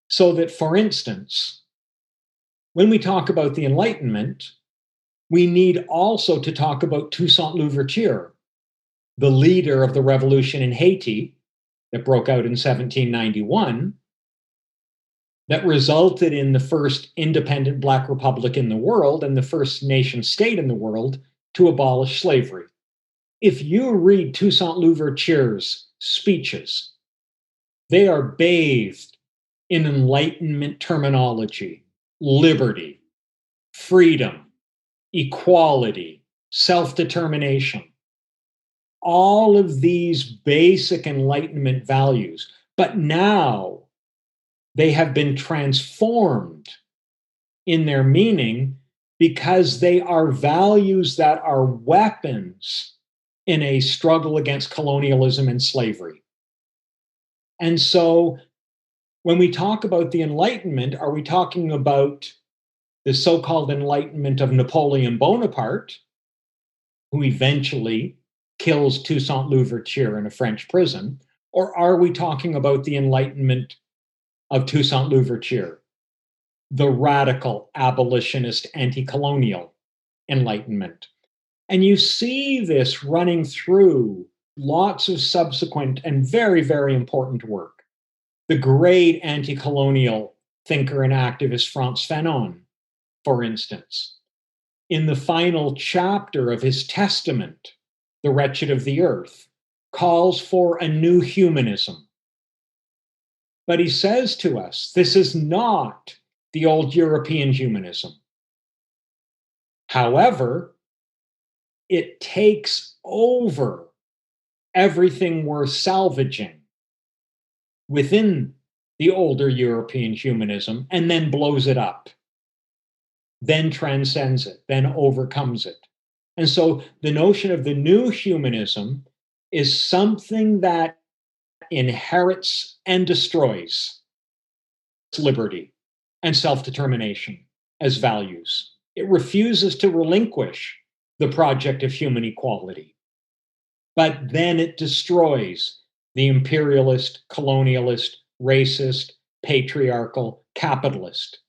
So that, for instance, when we talk about the Enlightenment, we need also to talk about Toussaint Louverture, the leader of the revolution in Haiti that broke out in 1791, that resulted in the first independent Black republic in the world and the first nation state in the world to abolish slavery. If you read Toussaint Louverture's speeches, they are bathed in Enlightenment terminology, liberty, freedom, equality, self-determination. All of these basic Enlightenment values, but now they have been transformed in their meaning because they are values that are weapons in a struggle against colonialism and slavery. And so when we talk about the Enlightenment, are we talking about the so-called Enlightenment of Napoleon Bonaparte, who eventually kills Toussaint Louverture in a French prison, or are we talking about the Enlightenment of Toussaint Louverture, the radical abolitionist anti-colonial Enlightenment? And you see this running through lots of subsequent and very, very important work. The great anti-colonial thinker and activist Frantz Fanon for instance, in the final chapter of his testament, The Wretched of the Earth, calls for a new humanism. But he says to us, this is not the old European humanism. However, it takes over everything we're salvaging within the older European humanism and then blows it up, then transcends it, then overcomes it. And so the notion of the new humanism is something that inherits and destroys liberty and self-determination as values. It refuses to relinquish the project of human equality, but then it destroys the imperialist, colonialist, racist, patriarchal, capitalist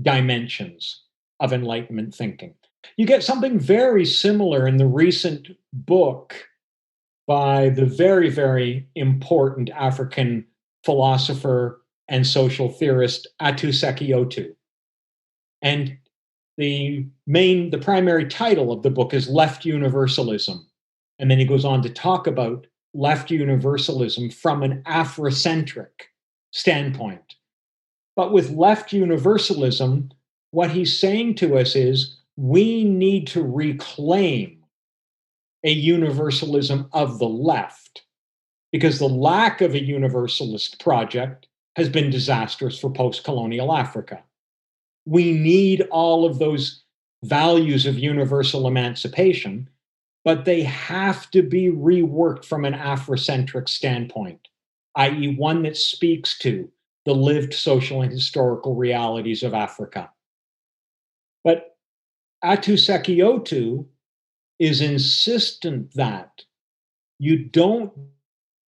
dimensions of Enlightenment thinking. You get something very similar in the recent book by the very, very important African philosopher and social theorist Atu Sekiotu. And the primary title of the book is Left Universalism. And then he goes on to talk about left universalism from an Afrocentric standpoint. But with left universalism, what he's saying to us is we need to reclaim a universalism of the left, because the lack of a universalist project has been disastrous for post-colonial Africa. We need all of those values of universal emancipation, but they have to be reworked from an Afrocentric standpoint, i.e., one that speaks to the lived social and historical realities of Africa. But Atu Sekiotu is insistent that you don't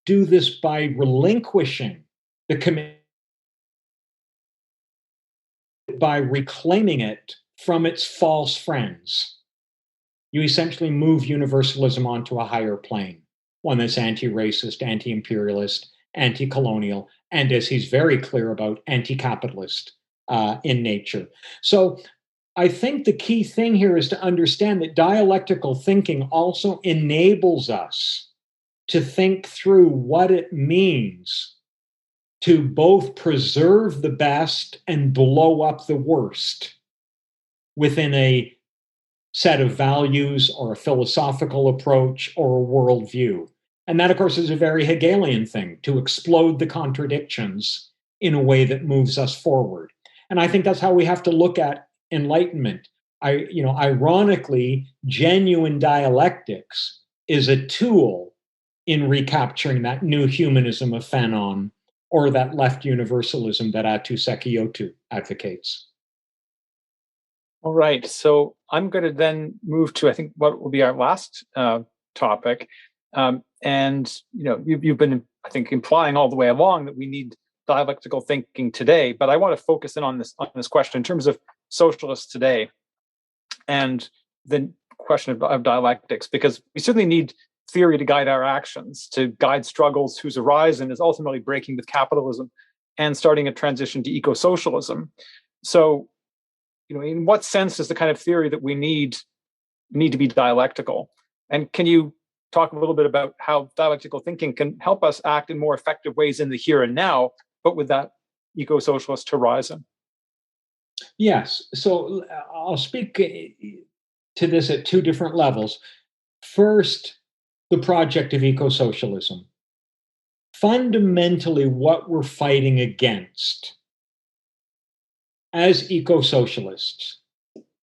do this by relinquishing the commitment, by reclaiming it from its false friends. You essentially move universalism onto a higher plane, one that's anti-racist, anti-imperialist, anti-colonial, and as he's very clear about, anti-capitalist in nature. So I think the key thing here is to understand that dialectical thinking also enables us to think through what it means to both preserve the best and blow up the worst within a set of values or a philosophical approach or a worldview. And that, of course, is a very Hegelian thing, to explode the contradictions in a way that moves us forward. And I think that's how we have to look at Enlightenment. Ironically, genuine dialectics is a tool in recapturing that new humanism of Fanon or that left universalism that Atu Sekiotu advocates. All right. So I'm going to then move to, I think, what will be our last topic. You've been, I think, implying all the way along that we need dialectical thinking today. But I want to focus in on this question in terms of socialists today and the question of dialectics, because we certainly need theory to guide our actions, to guide struggles whose horizon is ultimately breaking with capitalism and starting a transition to eco-socialism. So, in what sense is the kind of theory that we need to be dialectical? And can you talk a little bit about how dialectical thinking can help us act in more effective ways in the here and now, but with that eco-socialist horizon? Yes. So I'll speak to this at two different levels. First, the project of eco-socialism. Fundamentally, what we're fighting against as eco-socialists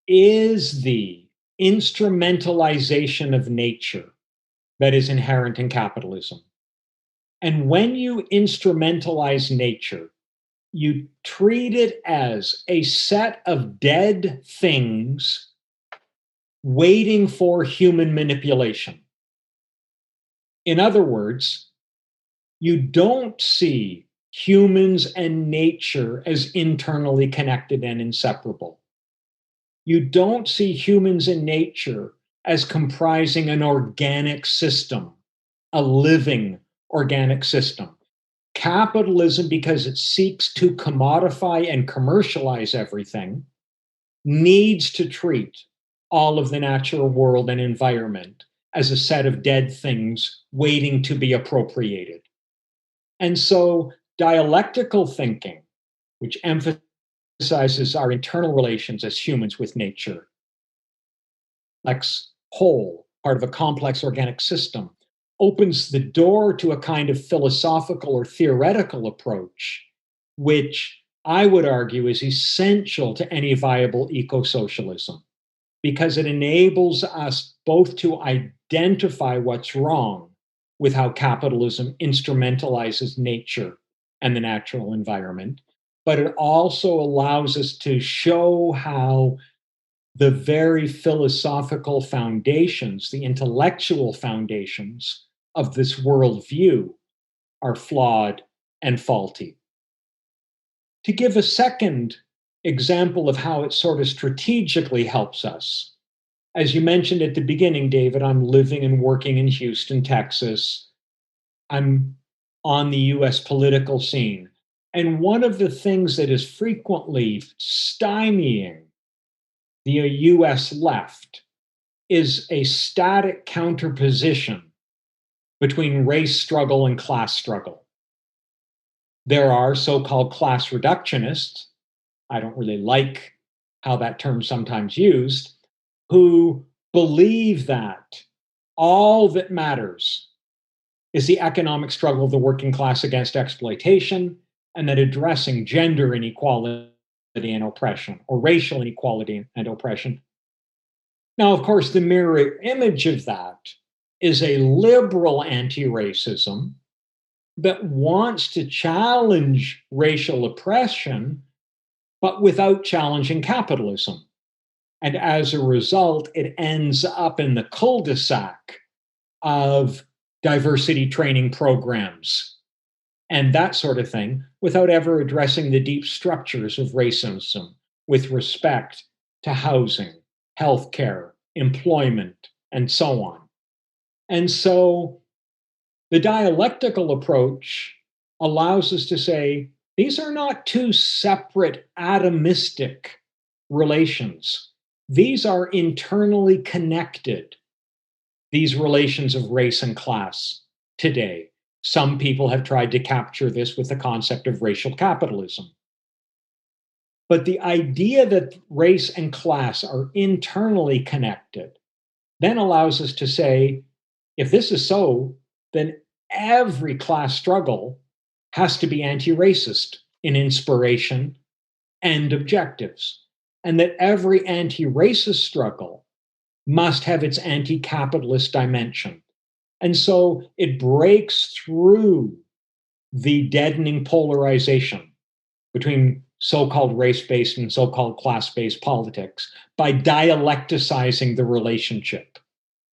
is the instrumentalization of nature that is inherent in capitalism. And when you instrumentalize nature, you treat it as a set of dead things waiting for human manipulation. In other words, you don't see humans and nature as internally connected and inseparable. You don't see humans and nature as comprising an organic system, a living organic system. Capitalism, because it seeks to commodify and commercialize everything, needs to treat all of the natural world and environment as a set of dead things waiting to be appropriated. And so dialectical thinking, which emphasizes our internal relations as humans with nature, complex whole, part of a complex organic system, opens the door to a kind of philosophical or theoretical approach, which I would argue is essential to any viable eco-socialism, because it enables us both to identify what's wrong with how capitalism instrumentalizes nature and the natural environment, but it also allows us to show how the very philosophical foundations, the intellectual foundations of this worldview are flawed and faulty. To give a second example of how it sort of strategically helps us, as you mentioned at the beginning, David, I'm living and working in Houston, Texas. I'm on the US political scene. And one of the things that is frequently stymieing the US left is a static counterposition between race struggle and class struggle. There are so-called class reductionists, I don't really like how that term's sometimes used, who believe that all that matters is the economic struggle of the working class against exploitation, and that addressing gender inequality and oppression, or racial inequality and oppression. Now, of course, the mirror image of that is a liberal anti-racism that wants to challenge racial oppression, but without challenging capitalism. And as a result, it ends up in the cul-de-sac of diversity training programs and that sort of thing, without ever addressing the deep structures of racism with respect to housing, healthcare, employment, and so on. And so the dialectical approach allows us to say, these are not two separate atomistic relations. These are internally connected, these relations of race and class today. Some people have tried to capture this with the concept of racial capitalism. But the idea that race and class are internally connected then allows us to say, if this is so, then every class struggle has to be anti-racist in inspiration and objectives, and that every anti-racist struggle must have its anti-capitalist dimension. And so it breaks through the deadening polarization between so-called race-based and so-called class-based politics by dialecticizing the relationship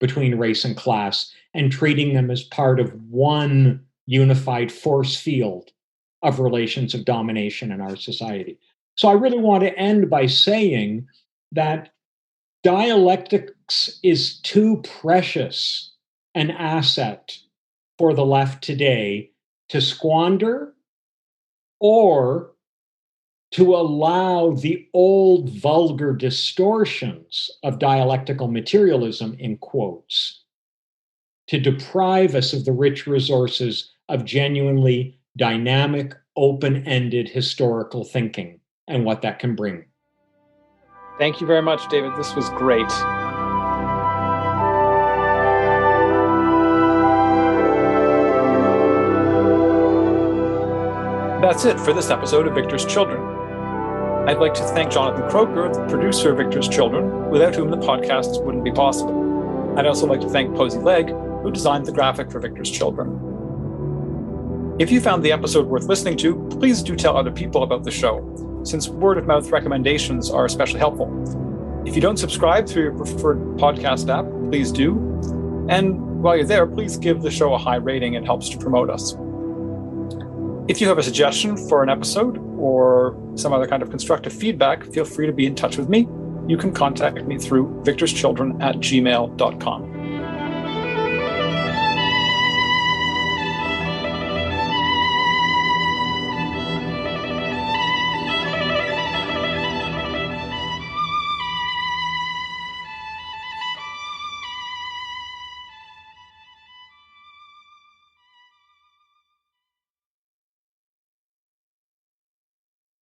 between race and class and treating them as part of one unified force field of relations of domination in our society. So I really want to end by saying that dialectics is too precious an asset for the left today to squander or to allow the old vulgar distortions of dialectical materialism, in quotes, to deprive us of the rich resources of genuinely dynamic, open-ended historical thinking and what that can bring. Thank you very much, David. This was great. That's it for this episode of Victor's Children. I'd like to thank Jonathan Croker, the producer of Victor's Children, without whom the podcast wouldn't be possible. I'd also like to thank Posey Legg, who designed the graphic for Victor's Children. If you found the episode worth listening to, please do tell other people about the show, since word-of-mouth recommendations are especially helpful. If you don't subscribe through your preferred podcast app, please do. And while you're there, please give the show a high rating. It helps to promote us. If you have a suggestion for an episode or some other kind of constructive feedback, feel free to be in touch with me. You can contact me through victorschildren@gmail.com.